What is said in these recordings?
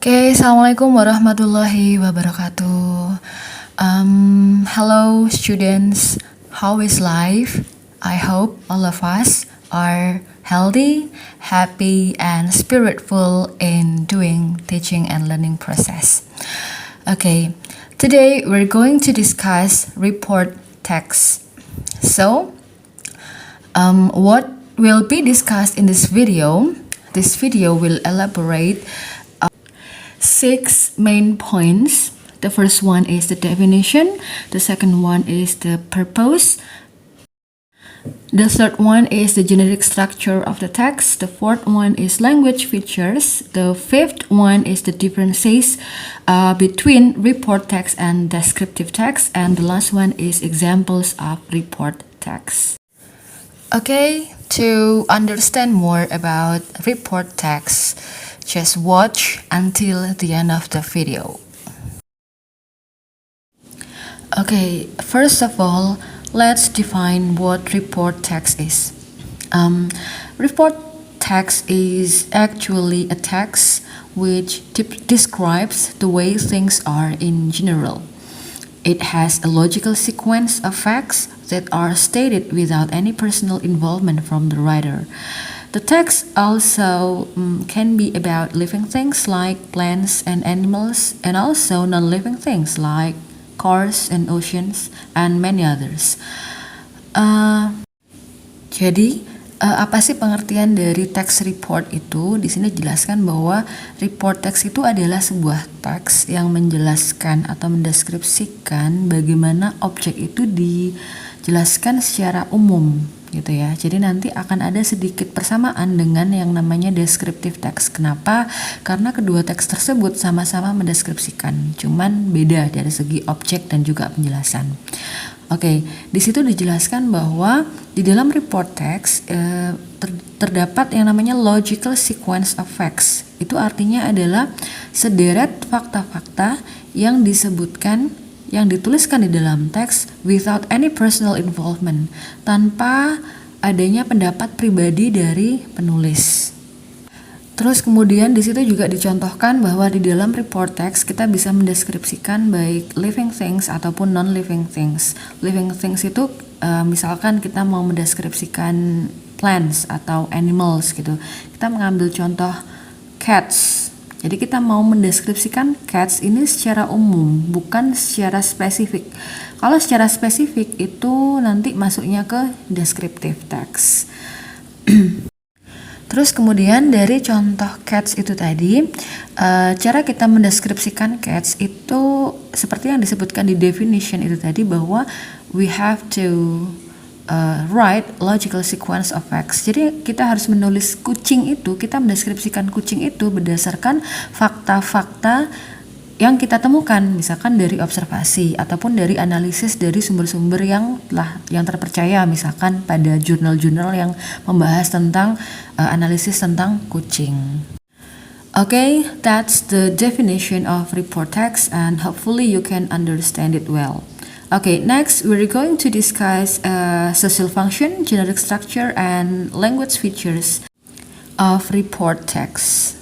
Oke, Assalamualaikum warahmatullahi wabarakatuh. Hello students, how is life? I hope all of us are healthy, happy, and spiritful in doing teaching and learning process. Okay, today we're going to discuss report text. So, what will be discussed in this video? This video will elaborate 6 main points. The first one is the definition, the second one is the purpose, the third one is the generic structure of the text, the fourth one is language features, the fifth one is the differences between report text and descriptive text, and the last one is examples of report text. Okay, to understand more about report text, just watch until the end of the video. Okay, first of all, let's define what report text is. Report text is actually a text which describes the way things are in general. It has a logical sequence of facts that are stated without any personal involvement from the writer. The text also can be about living things like plants and animals, and also non-living things like cars and oceans and many others. Jadi apa sih pengertian dari text report itu? Di sini dijelaskan bahwa report text itu adalah sebuah teks yang menjelaskan atau mendeskripsikan bagaimana objek itu dijelaskan secara umum gitu ya. Jadi nanti akan ada sedikit persamaan dengan yang namanya descriptive text. Kenapa? Karena kedua teks tersebut sama-sama mendeskripsikan, cuman beda dari segi objek dan juga penjelasan. Oke, di situ dijelaskan bahwa di dalam report text terdapat yang namanya logical sequence of facts. Itu artinya adalah sederet fakta-fakta yang disebutkan, yang dituliskan di dalam teks without any personal involvement, tanpa adanya pendapat pribadi dari penulis. Terus kemudian di situ juga dicontohkan bahwa di dalam report text kita bisa mendeskripsikan baik living things ataupun non-living things. Living things itu misalkan kita mau mendeskripsikan plants atau animals gitu. Kita mengambil contoh cats. Jadi kita mau mendeskripsikan cats ini secara umum, bukan secara spesifik. Kalau secara spesifik itu nanti masuknya ke descriptive text. Terus kemudian dari contoh cats itu tadi, cara kita mendeskripsikan cats itu seperti yang disebutkan di definition itu tadi, bahwa we have to write logical sequence of facts. Jadi kita harus menulis kucing itu, kita mendeskripsikan kucing itu berdasarkan fakta-fakta yang kita temukan, misalkan dari observasi ataupun dari analisis dari sumber-sumber yang terpercaya, misalkan pada jurnal-jurnal yang membahas tentang analisis tentang kucing. Okay, that's the definition of report text, and hopefully you can understand it well. Okay, next we're going to discuss social function, generic structure, and language features of report text.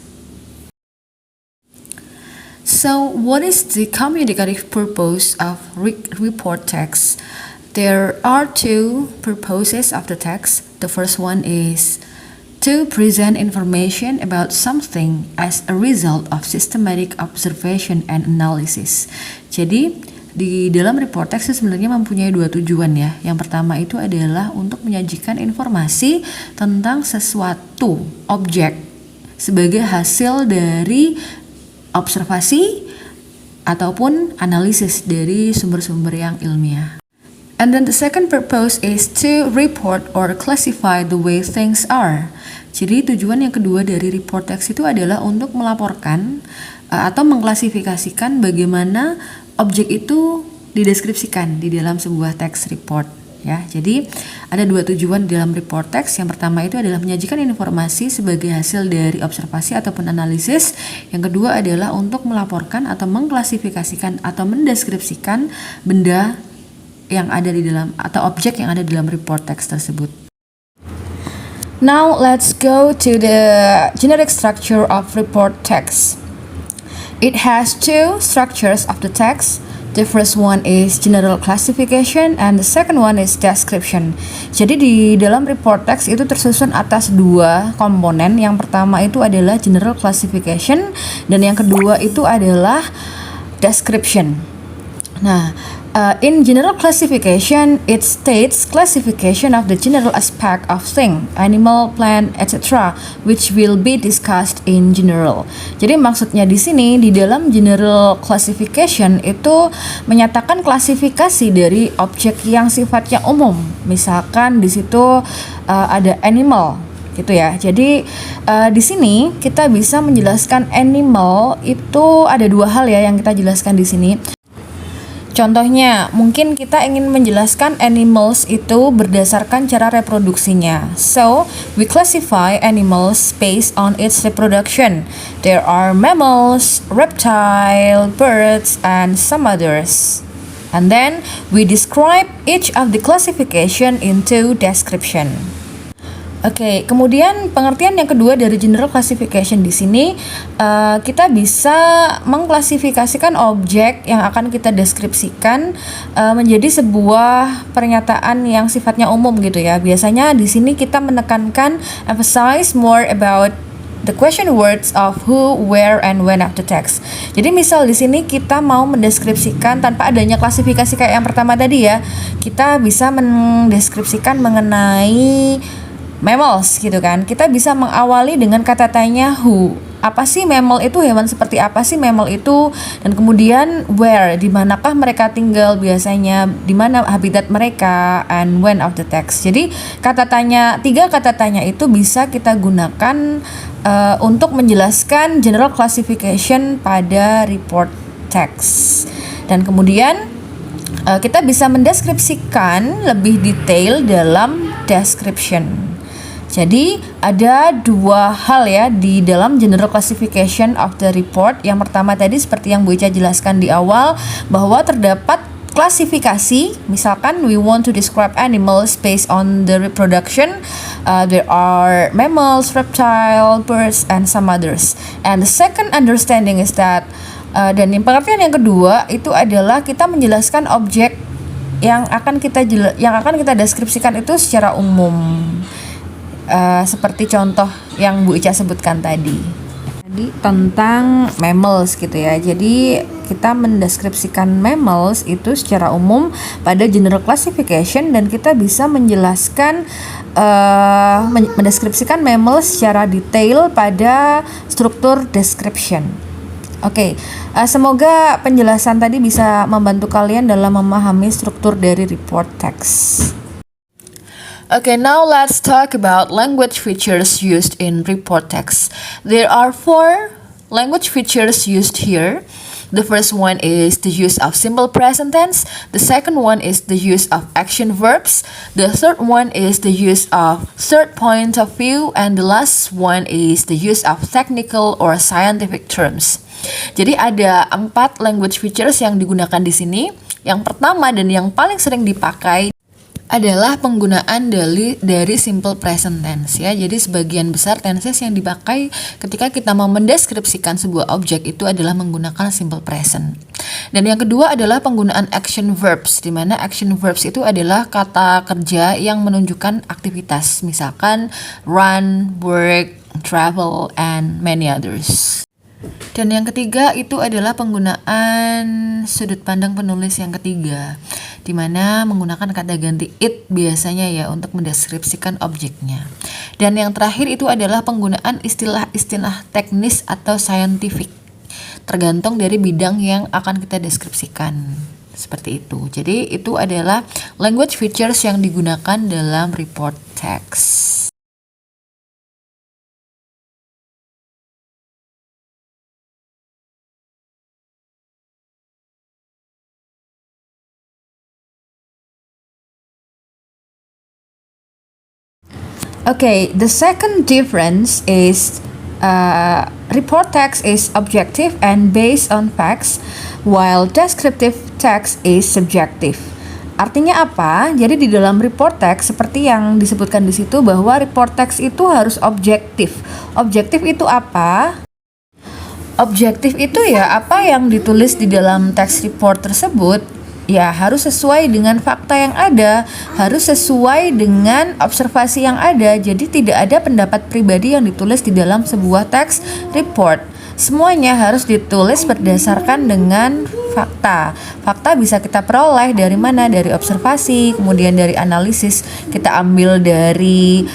So, what is the communicative purpose of report text? There are two purposes of the text. The first one is to present information about something as a result of systematic observation and analysis. Jadi, di dalam report text sebenarnya mempunyai dua tujuan ya. Yang pertama itu adalah untuk menyajikan informasi tentang sesuatu, objek, sebagai hasil dari observasi ataupun analisis dari sumber-sumber yang ilmiah. And then the second purpose is to report or classify the way things are. Jadi tujuan yang kedua dari report text itu adalah untuk melaporkan atau mengklasifikasikan bagaimana objek itu dideskripsikan di dalam sebuah text report. Ya, jadi ada dua tujuan dalam report text. Yang pertama itu adalah menyajikan informasi sebagai hasil dari observasi ataupun analisis. Yang kedua adalah untuk melaporkan atau mengklasifikasikan atau mendeskripsikan benda yang ada di dalam atau objek yang ada di dalam report text tersebut. Now let's go to the generic structure of report text. It has two structures of the text. The first one is general classification and the second one is description. Jadi di dalam report text itu tersusun atas dua komponen. Yang pertama itu adalah general classification dan yang kedua itu adalah description. Nah, in general classification, it states classification of the general aspect of thing, animal, plant, etc., which will be discussed in general. Jadi maksudnya di sini di dalam general classification itu menyatakan klasifikasi dari objek yang sifatnya umum. Misalkan di situ ada animal gitu ya. Jadi di sini kita bisa menjelaskan animal itu ada dua hal ya yang kita jelaskan di sini. Contohnya, mungkin kita ingin menjelaskan animals itu berdasarkan cara reproduksinya. So, we classify animals based on its reproduction. There are mammals, reptiles, birds, and some others. And then, we describe each of the classification into description. Oke, kemudian pengertian yang kedua dari general classification di sini kita bisa mengklasifikasikan objek yang akan kita deskripsikan menjadi sebuah pernyataan yang sifatnya umum gitu ya. Biasanya di sini kita menekankan emphasize more about the question words of who, where, and when of the text. Jadi misal di sini kita mau mendeskripsikan tanpa adanya klasifikasi kayak yang pertama tadi ya, kita bisa mendeskripsikan mengenai mammals gitu kan. Kita bisa mengawali dengan kata tanya who. Apa sih mammal itu, hewan seperti apa sih mammal itu, dan kemudian where, di manakah mereka tinggal biasanya, di mana habitat mereka, and when of the text. Jadi tiga kata tanya itu bisa kita gunakan untuk menjelaskan general classification pada report text. Dan kemudian kita bisa mendeskripsikan lebih detail dalam description. Jadi ada dua hal ya di dalam general classification of the report. Yang pertama tadi seperti yang Bu Ica jelaskan di awal bahwa terdapat klasifikasi. Misalkan we want to describe animals based on the reproduction. There are mammals, reptiles, birds, and some others. And the second understanding is that dan yang pengertian yang kedua itu adalah kita menjelaskan objek yang akan kita deskripsikan itu secara umum. Seperti contoh yang Bu Ica sebutkan tadi tentang mammals gitu ya. Jadi kita mendeskripsikan mammals itu secara umum pada general classification dan kita bisa menjelaskan mendeskripsikan mammals secara detail pada struktur description. Oke, semoga penjelasan tadi bisa membantu kalian dalam memahami struktur dari report text. Okay, now let's talk about language features used in report text. There are 4 language features used here. The first one is the use of simple present tense. The second one is the use of action verbs. The third one is the use of third point of view. And the last one is the use of technical or scientific terms. Jadi ada 4 language features yang digunakan di sini. Yang pertama dan yang paling sering dipakai adalah penggunaan dari simple present tense ya. Jadi sebagian besar tenses yang dipakai ketika kita mau mendeskripsikan sebuah objek itu adalah menggunakan simple present. Dan yang kedua adalah penggunaan action verbs, di mana action verbs itu adalah kata kerja yang menunjukkan aktivitas, misalkan run, work, travel, and many others. Dan yang ketiga itu adalah penggunaan sudut pandang penulis yang ketiga, di mana menggunakan kata ganti it biasanya ya untuk mendeskripsikan objeknya. Dan yang terakhir itu adalah penggunaan istilah-istilah teknis atau scientific, tergantung dari bidang yang akan kita deskripsikan. Seperti itu. Jadi itu adalah language features yang digunakan dalam report text. Okay, the second difference is report text is objective and based on facts, while descriptive text is subjective. Artinya apa? Jadi di dalam report text seperti yang disebutkan di situ bahwa report text itu harus objektif. Objektif itu apa? Objektif itu ya apa yang ditulis di dalam text report tersebut ya harus sesuai dengan fakta yang ada, harus sesuai dengan observasi yang ada. Jadi tidak ada pendapat pribadi yang ditulis di dalam sebuah text report. Semuanya harus ditulis berdasarkan dengan fakta. Fakta bisa kita peroleh dari mana? Dari observasi, kemudian dari analisis. Kita ambil dari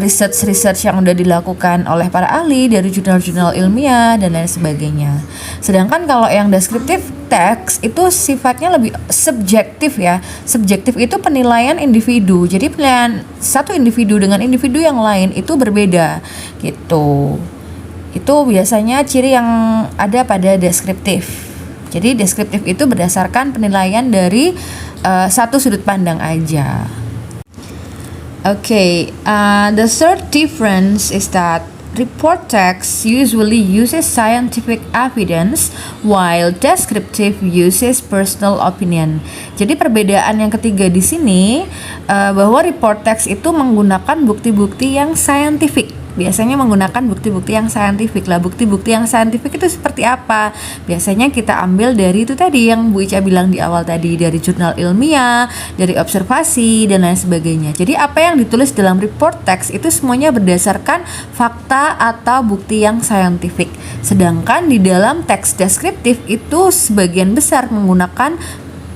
research yang udah dilakukan oleh para ahli, dari jurnal-jurnal ilmiah dan lain sebagainya. Sedangkan kalau yang deskriptif text itu sifatnya lebih subjektif ya. Subjektif itu penilaian individu. Jadi penilaian satu individu dengan individu yang lain itu berbeda gitu. Itu biasanya ciri yang ada pada deskriptif. Jadi deskriptif itu berdasarkan penilaian dari satu sudut pandang aja. The third difference is that report text usually uses scientific evidence while descriptive uses personal opinion. Jadi perbedaan yang ketiga di sini bahwa report text itu menggunakan bukti-bukti yang scientific. Biasanya menggunakan bukti-bukti yang saintifik lah. Bukti-bukti yang saintifik itu seperti apa? Biasanya kita ambil dari itu tadi yang Bu Ica bilang di awal tadi, dari jurnal ilmiah, dari observasi dan lain sebagainya. Jadi apa yang ditulis dalam report text itu semuanya berdasarkan fakta atau bukti yang saintifik. Sedangkan di dalam teks deskriptif itu sebagian besar menggunakan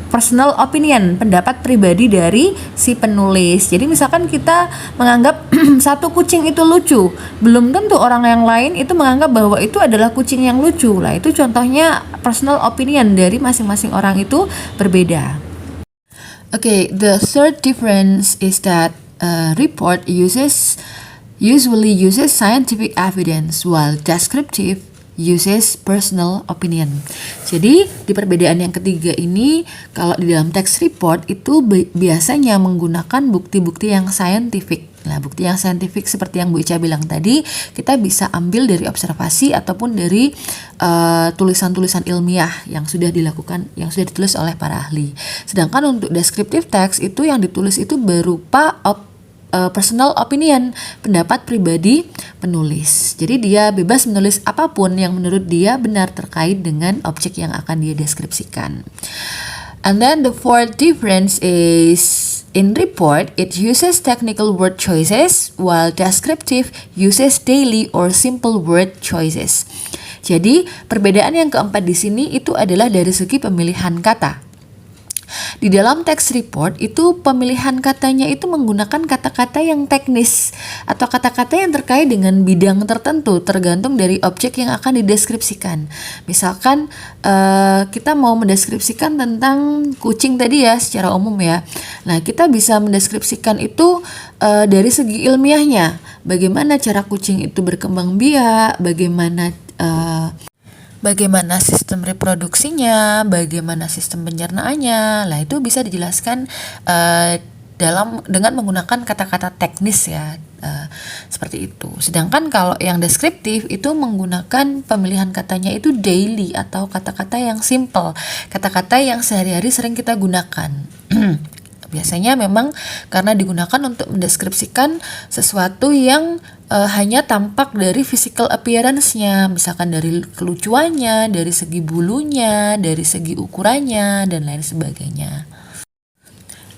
personal opinion, pendapat pribadi dari si penulis. Jadi misalkan kita menganggap satu kucing itu lucu, belum tentu orang yang lain itu menganggap bahwa itu adalah kucing yang lucu. Lah itu contohnya personal opinion dari masing-masing orang itu berbeda. The third difference is that report usually uses scientific evidence while descriptive uses personal opinion. Jadi di perbedaan yang ketiga ini, kalau di dalam text report itu biasanya menggunakan bukti-bukti yang scientific. Nah, bukti yang scientific seperti yang Bu Ica bilang tadi, kita bisa ambil dari observasi ataupun dari tulisan-tulisan ilmiah yang sudah dilakukan, yang sudah ditulis oleh para ahli. Sedangkan untuk descriptive text itu yang ditulis itu berupa personal opinion, pendapat pribadi penulis. Jadi dia bebas menulis apapun yang menurut dia benar terkait dengan objek yang akan dia deskripsikan. And then the fourth difference is in report it uses technical word choices while descriptive uses daily or simple word choices. Jadi perbedaan yang keempat di sini itu adalah dari segi pemilihan kata. Di dalam text report itu pemilihan katanya itu menggunakan kata-kata yang teknis atau kata-kata yang terkait dengan bidang tertentu tergantung dari objek yang akan dideskripsikan. Misalkan kita mau mendeskripsikan tentang kucing tadi ya secara umum ya. Nah kita bisa mendeskripsikan itu dari segi ilmiahnya. Bagaimana cara kucing itu berkembang biak, bagaimana sistem reproduksinya, bagaimana sistem pencernaannya. Lah itu bisa dijelaskan dengan menggunakan kata-kata teknis ya, seperti itu. Sedangkan kalau yang deskriptif itu menggunakan pemilihan katanya itu daily atau kata-kata yang simple, kata-kata yang sehari-hari sering kita gunakan. Biasanya memang karena digunakan untuk mendeskripsikan sesuatu yang hanya tampak dari physical appearance-nya, misalkan dari kelucuannya, dari segi bulunya, dari segi ukurannya, dan lain sebagainya.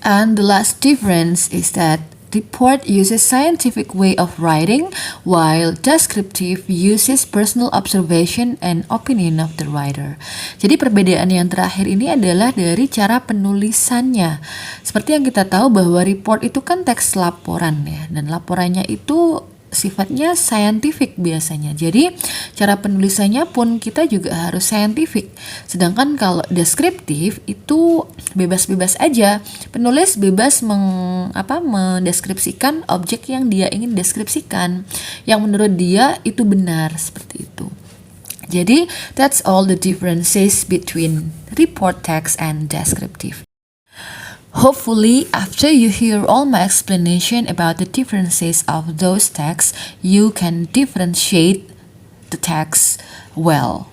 And the last difference is that report uses scientific way of writing while descriptive uses personal observation and opinion of the writer. Jadi perbedaan yang terakhir ini adalah dari cara penulisannya. Seperti yang kita tahu bahwa report itu kan teks laporan ya, dan laporannya itu sifatnya scientific biasanya. Jadi cara penulisannya pun kita juga harus scientific. Sedangkan kalau deskriptif itu bebas-bebas aja. Penulis bebas mendeskripsikan objek yang dia ingin deskripsikan, yang menurut dia itu benar, seperti itu. Jadi that's all the differences between report text and descriptive. Hopefully, after you hear all my explanation about the differences of those texts, you can differentiate the text well.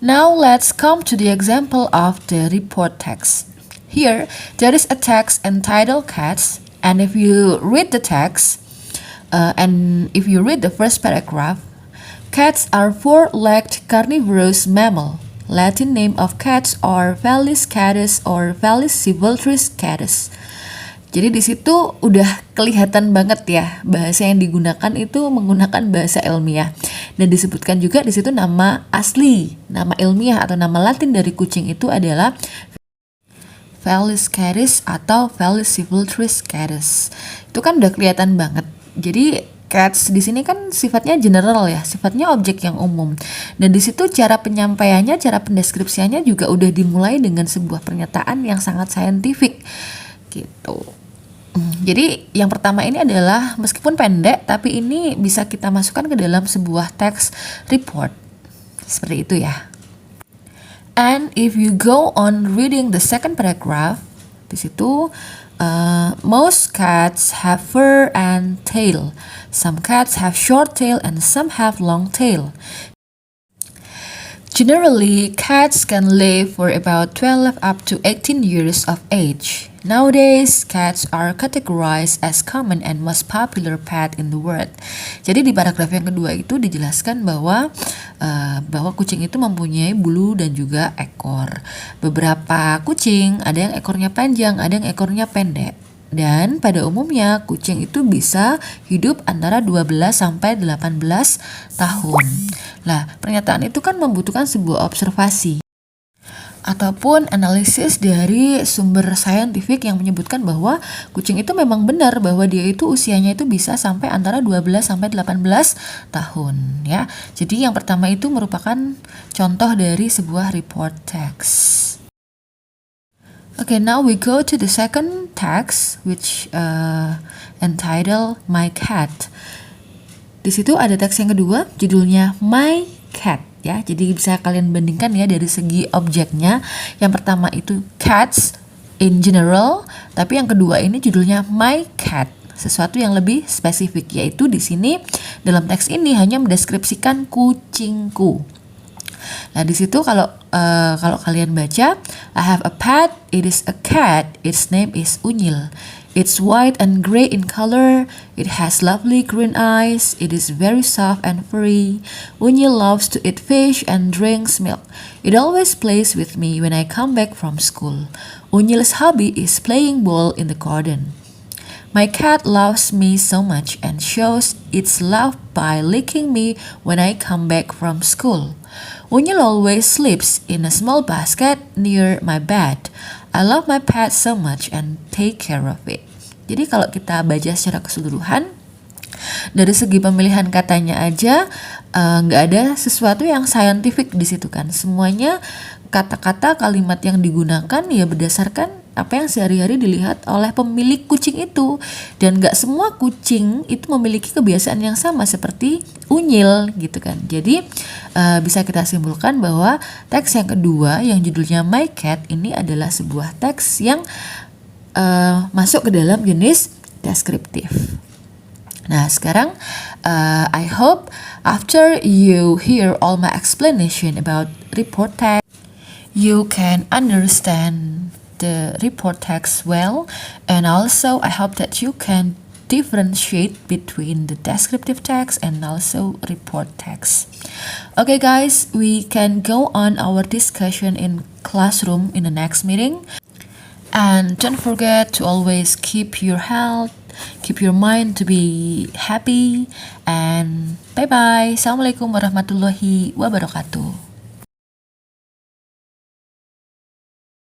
Now let's come to the example of the report text. Here, there is a text entitled Cats, and if you read the text, and if you read the first paragraph, Cats are four-legged carnivorous mammal. Latin name of cats are Felis catus or Felis silvestris catus. Jadi di situ udah kelihatan banget ya bahasa yang digunakan itu menggunakan bahasa ilmiah. Dan disebutkan juga di situ nama asli, nama ilmiah atau nama Latin dari kucing itu adalah Felis catus atau Felis silvestris catus. Itu kan udah kelihatan banget. Jadi cats di sini kan sifatnya general ya, sifatnya objek yang umum. Dan di situ cara penyampaiannya, cara pendeskripsiannya juga udah dimulai dengan sebuah pernyataan yang sangat saintifik gitu. Jadi yang pertama ini adalah meskipun pendek tapi ini bisa kita masukkan ke dalam sebuah teks report. Seperti itu ya. And if you go on reading the second paragraph, di situ most cats have fur and tail. Some cats have short tail and some have long tail. Generally, cats can live for about 12 up to 18 years of age. Nowadays, cats are categorized as common and most popular pet in the world. Jadi di paragraf yang kedua itu dijelaskan bahwa kucing itu mempunyai bulu dan juga ekor. Beberapa kucing ada yang ekornya panjang, ada yang ekornya pendek. Dan pada umumnya kucing itu bisa hidup antara 12 sampai 18 tahun. Nah, pernyataan itu kan membutuhkan sebuah observasi ataupun analisis dari sumber saintifik yang menyebutkan bahwa kucing itu memang benar bahwa dia itu usianya itu bisa sampai antara 12 sampai 18 tahun ya. Jadi yang pertama itu merupakan contoh dari sebuah report text. Okay, now we go to the second text which entitled My Cat. Di situ ada teks yang kedua, judulnya My Cat ya. Jadi bisa kalian bandingkan ya dari segi objeknya. Yang pertama itu cats in general, tapi yang kedua ini judulnya My Cat. Sesuatu yang lebih spesifik yaitu di sini dalam teks ini hanya mendeskripsikan kucingku. Nah di situ kalau kalian baca, I have a pet. It is a cat. Its name is Unyil. It's white and gray in color. It has lovely green eyes. It is very soft and furry. Unyil loves to eat fish and drinks milk. It always plays with me when I come back from school. Unyil's hobby is playing ball in the garden. My cat loves me so much and shows its love by licking me when I come back from school. Unyil always sleeps in a small basket near my bed. I love my pet so much and take care of it. Jadi kalau kita baca secara keseluruhan, dari segi pemilihan katanya aja nggak ada sesuatu yang saintifik di situ kan. Semuanya kata-kata kalimat yang digunakan ya berdasarkan apa yang sehari-hari dilihat oleh pemilik kucing itu. Dan gak semua kucing itu memiliki kebiasaan yang sama seperti Unyil gitu kan. Jadi bisa kita simpulkan bahwa teks yang kedua yang judulnya My Cat ini adalah sebuah teks yang masuk ke dalam jenis deskriptif. Nah sekarang I hope after you hear all my explanation about report text, you can understand the report text well, and also I hope that you can differentiate between the descriptive text and also report text. Okay guys, we can go on our discussion in classroom in the next meeting, and don't forget to always keep your health, keep your mind to be happy, and bye bye. Assalamualaikum warahmatullahi wabarakatuh.